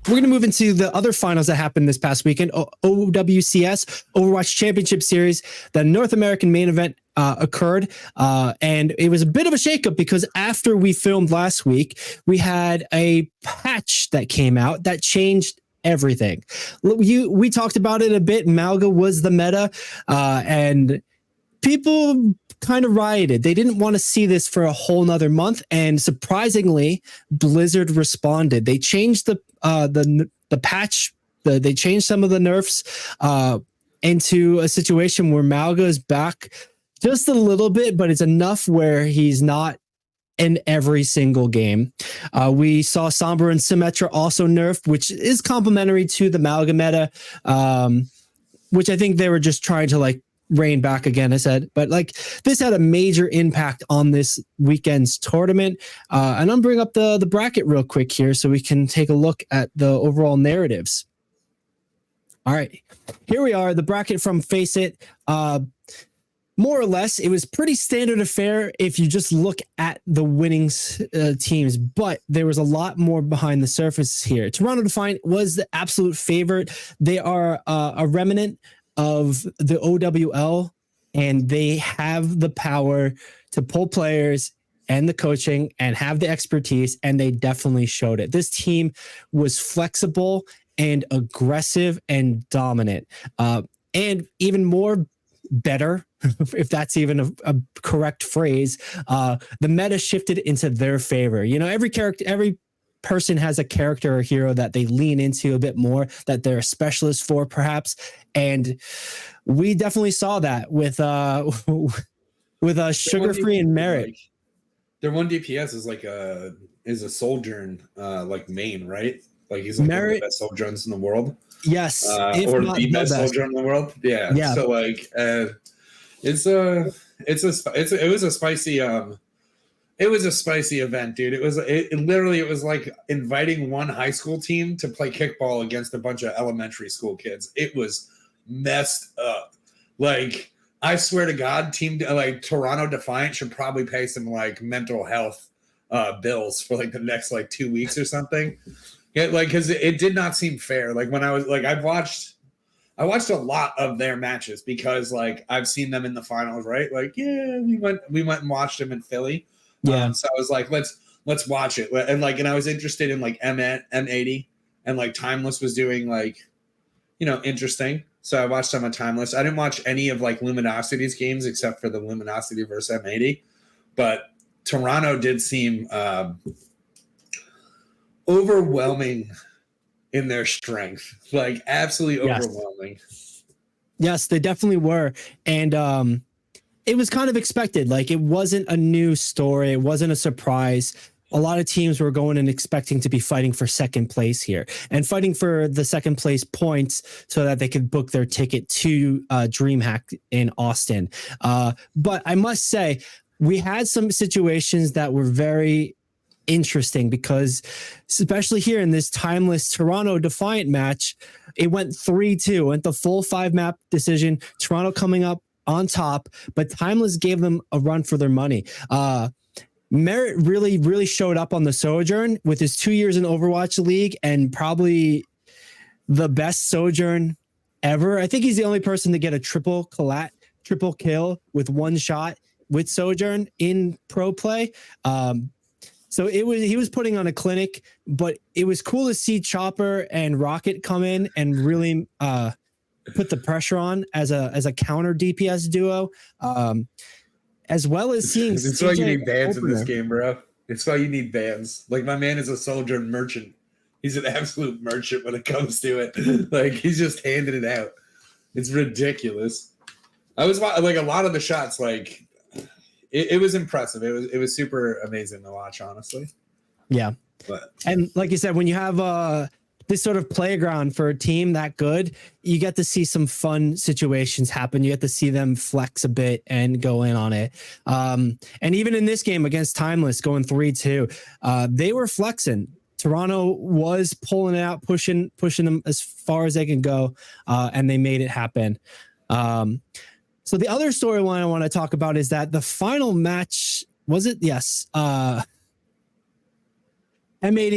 We're going to move into the other finals that happened this past weekend. OWCS, Overwatch Championship Series. The North American main event occurred, and it was a bit of a shakeup because after we filmed last week, we had a patch that came out that changed everything. We talked about it a bit. Malga was the meta, and people kind of rioted. They didn't want to see this for a whole nother month, and surprisingly, Blizzard responded. They changed the patch. They changed some of the nerfs into a situation where Malga is back just a little bit, but it's enough where he's not in every single game. We saw Sombra and Symmetra also nerfed, which is complementary to the Malga meta, which I think they were just trying to like rein back again, I said. But like this had a major impact on this weekend's tournament. And I'm bring up the bracket real quick here so we can take a look at the overall narratives. All right, here we are, the bracket from Face It. More or less, it was pretty standard affair if you just look at the winning teams, but there was a lot more behind the surface here. Toronto Defiant was the absolute favorite. They are a remnant of the OWL, and they have the power to pull players and the coaching and have the expertise, and they definitely showed it. This team was flexible and aggressive and dominant, and even more better, if that's even a correct phrase, the meta shifted into their favor. You know, every person has a character or hero that they lean into a bit more, that they're a specialist for, perhaps. And we definitely saw that with Sugar Free and Merit. Like, their one DPS is like a Sojourn like main, right? Like he's like Merit, one of the best Sojourns in the world. Yes, or the best Sojourn in the world. Yeah. So like, it was a spicy event, dude. It was like inviting one high school team to play kickball against a bunch of elementary school kids. It was messed up. Like, I swear to God, like Toronto Defiant should probably pay some like mental health bills for like the next like 2 weeks or something. Yeah, like because it did not seem fair. Like when I was like I watched a lot of their matches because like I've seen them in the finals, right? Like, yeah, we went and watched them in Philly. Yeah. So I was like, let's watch it. And I was interested in like M80 and like Timeless was doing like, you know, interesting. So I watched some of Timeless. I didn't watch any of like Luminosity's games except for the Luminosity versus M80. But Toronto did seem overwhelming in their strength, like absolutely overwhelming. Yes, they definitely were. And it was kind of expected. Like it wasn't a new story. It wasn't a surprise. A lot of teams were going and expecting to be fighting for second place here and fighting for the second place points so that they could book their ticket to DreamHack in Austin. But I must say, we had some situations that were very interesting because especially here in this Timeless Toronto Defiant match, it went 3-2, went the full 5-map decision, Toronto coming up on top, but Timeless gave them a run for their money. Merit really showed up on the Sojourn with his 2 years in Overwatch League and probably the best Sojourn ever. I think he's the only person to get a triple kill with one shot with Sojourn in pro play. So he was putting on a clinic, but it was cool to see Chopper and Rocket come in and really put the pressure on as a counter DPS duo, as well as seeing. It's why you need bans in this game, bro. It's why you need bans. Like my man is a soldier merchant. He's an absolute merchant when it comes to it. Like he's just handing it out. It's ridiculous. I was like a lot of the shots, like. It was impressive. It was super amazing to watch, honestly. Yeah. And like you said, when you have this sort of playground for a team that good, you get to see some fun situations happen. You get to see them flex a bit and go in on it. And even in this game against Timeless going 3-2, they were flexing. Toronto was pulling it out, pushing them as far as they can go, and they made it happen. So the other storyline I want to talk about is that the final match, was it? Yes. M80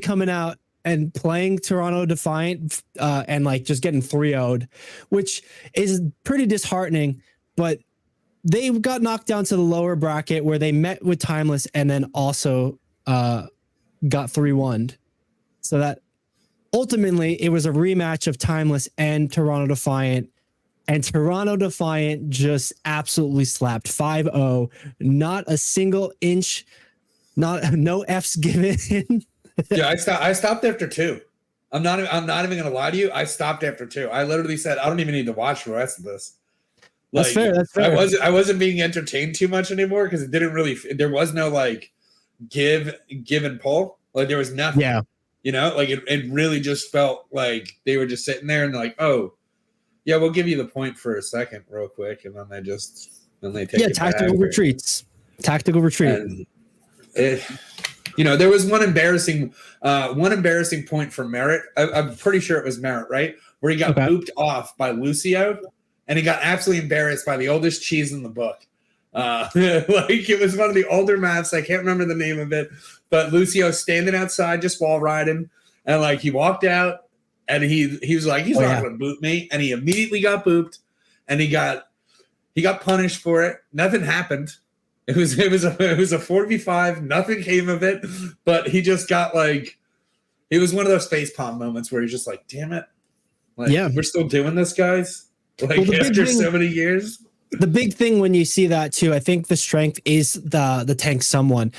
coming out and playing Toronto Defiant and like just getting 3-0'd, which is pretty disheartening. But they got knocked down to the lower bracket where they met with Timeless and then also got 3-1. So that ultimately it was a rematch of Timeless and Toronto Defiant. And Toronto Defiant just absolutely slapped 5-0. Not a single inch, no F's given. Yeah, I stopped after 2. I'm not even gonna lie to you. I stopped after 2. I literally said I don't even need to watch the rest of this. Like, That's fair. That's fair. I wasn't being entertained too much anymore because it didn't really. There was no like give and pull. Like there was nothing. Yeah. You know, like it really just felt like they were just sitting there and like, oh, yeah, we'll give you the point for a second, real quick, and then they take it tactical back. retreats. Tactical retreat. And there was one embarrassing point for Merritt. I'm pretty sure it was Merritt, right? Where he got booped off by Lucio, and he got absolutely embarrassed by the oldest cheese in the book. Like it was one of the older maps. I can't remember the name of it, but Lucio standing outside just wall riding, and like he walked out, and he was like, he's not going to boot me, and he immediately got booped, and he got punished for it. Nothing happened. It was a 4v5. Nothing came of it, but he just got like, it was one of those facepalm moments where he's just like, damn it, like we're still doing this, guys. Like after so many years. The big thing when you see that too, I think the strength is the tank. Someone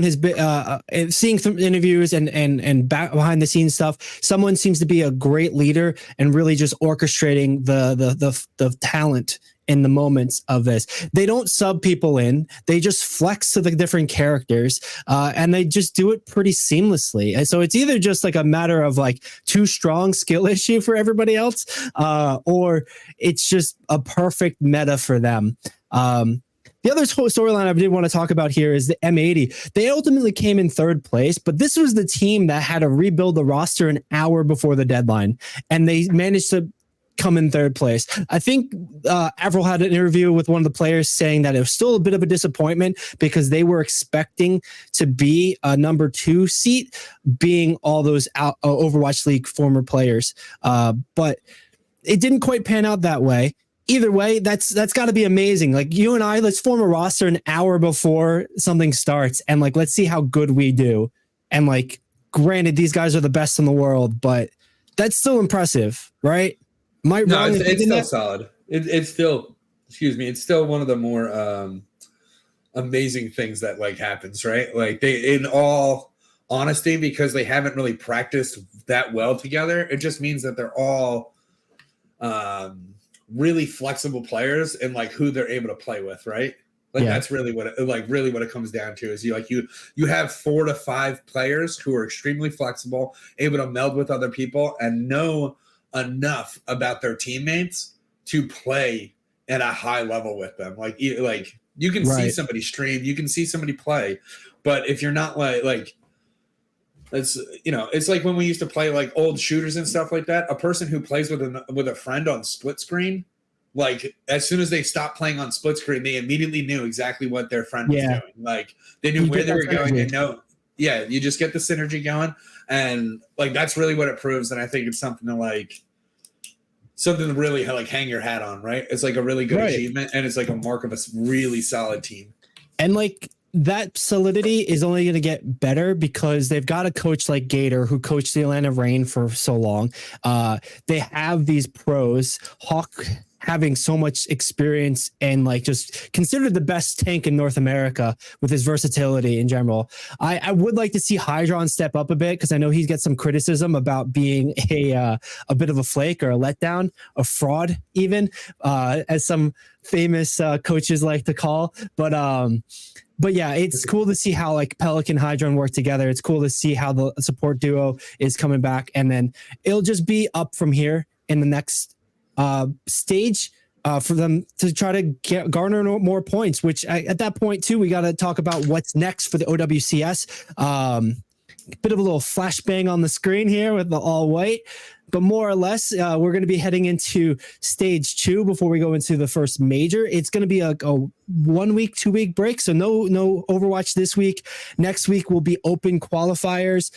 has been seeing some interviews and back behind the scenes stuff. Someone seems to be a great leader and really just orchestrating the talent in the moments of this. They don't sub people in. They just flex to the different characters, and they just do it pretty seamlessly. And so it's either just like a matter of like too strong skill issue for everybody else, or it's just a perfect meta for them. The other storyline I did want to talk about here is the M80. They ultimately came in 3rd place, but this was the team that had to rebuild the roster an hour before the deadline, and they managed to come in 3rd place. I think Avril had an interview with one of the players saying that it was still a bit of a disappointment because they were expecting to be a number 2 seat, being all those Overwatch League former players. But it didn't quite pan out that way. Either way, that's got to be amazing. Like you and I, let's form a roster an hour before something starts, and like let's see how good we do. And like, granted, these guys are the best in the world, but that's still impressive, right? It's still solid. It's still, it's still one of the more amazing things that like happens, right? Like they, in all honesty, because they haven't really practiced that well together, it just means that they're all really flexible players and like who they're able to play with, right? Like that's really what it comes down to is you have 4 to 5 players who are extremely flexible, able to meld with other people and know enough about their teammates to play at a high level with them. Like you can see somebody stream, you can see somebody play, but if you're not like it's it's like when we used to play like old shooters and stuff like that. A person who plays with a friend on split screen, like as soon as they stopped playing on split screen, they immediately knew exactly what their friend was doing. Like they knew where they were going and you just get the synergy going, and like that's really what it proves. And I think it's something to really like hang your hat on, right? It's like a really good achievement, and it's like a mark of a really solid team. And like that solidity is only going to get better because they've got a coach like Gator who coached the Atlanta Reign for so long. They have these pros, Hawk having so much experience and like just considered the best tank in North America with his versatility in general. I would like to see Hydron step up a bit because I know he gets some criticism about being a bit of a flake or a letdown, a fraud even, as some famous coaches like to call. But yeah, it's cool to see how like Pelican Hydron work together. It's cool to see how the support duo is coming back, and then it'll just be up from here in the next stage for them to try to garner more points, which at that point too, we got to talk about what's next for the OWCS. bit of a little flashbang on the screen here with the all white. But more or less, we're going to be heading into stage 2 before we go into the first major. It's going to be a 1 week, 2 week break. So no Overwatch this week. Next week will be open qualifiers,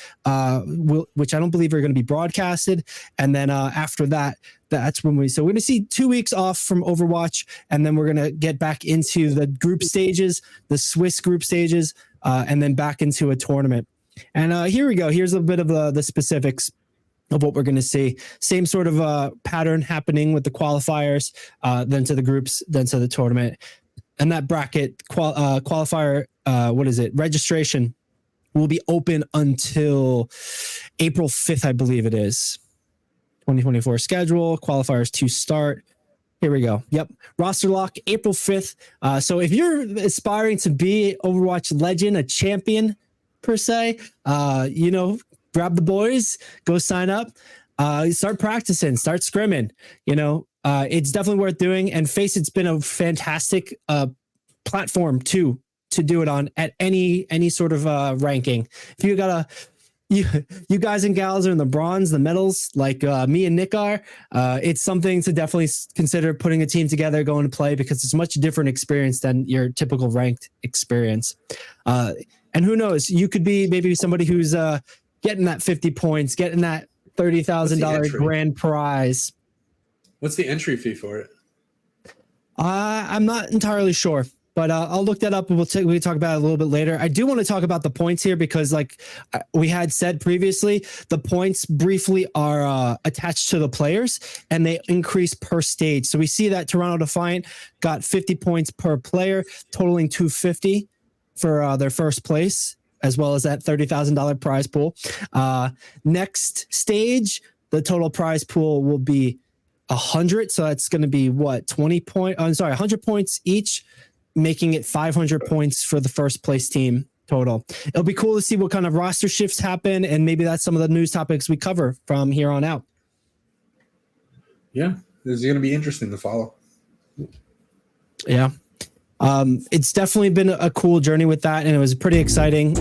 which I don't believe are going to be broadcasted. And then after that, that's when we're going to see 2 weeks off from Overwatch. And then we're going to get back into the group stages, the Swiss group stages, and then back into a tournament. And here we go. Here's a bit of the specifics of what we're going to see. Same sort of pattern happening with the qualifiers, then to the groups, then to the tournament. And that bracket qualifier, registration will be open until April 5th, I believe it is. 2024 schedule, qualifiers to start. Here we go. Yep. Roster lock, April 5th. So if you're aspiring to be Overwatch legend, a champion per se, grab the boys, go sign up, start practicing, start scrimming. It's definitely worth doing. And Faceit has been a fantastic platform to do it on at any sort of ranking. If you got you guys and gals are in the bronze, the medals, like me and Nick are, it's something to definitely consider putting a team together, going to play, because it's a much different experience than your typical ranked experience. And who knows, you could be maybe somebody who's getting that 50 points, getting that $30,000 grand prize. What's the entry fee for it? I'm not entirely sure, but I'll look that up and we can talk about it a little bit later. I do want to talk about the points here because, like we had said previously, the points briefly are attached to the players and they increase per stage. So we see that Toronto Defiant got 50 points per player, totaling 250 for their first place, as well as that $30,000 prize pool. Next stage, the total prize pool will be 100. So that's going to be 100 points each, making it 500 points for the first place team total. It'll be cool to see what kind of roster shifts happen. And maybe that's some of the news topics we cover from here on out. Yeah, this is going to be interesting to follow. Yeah. It's definitely been a cool journey with that, and it was pretty exciting.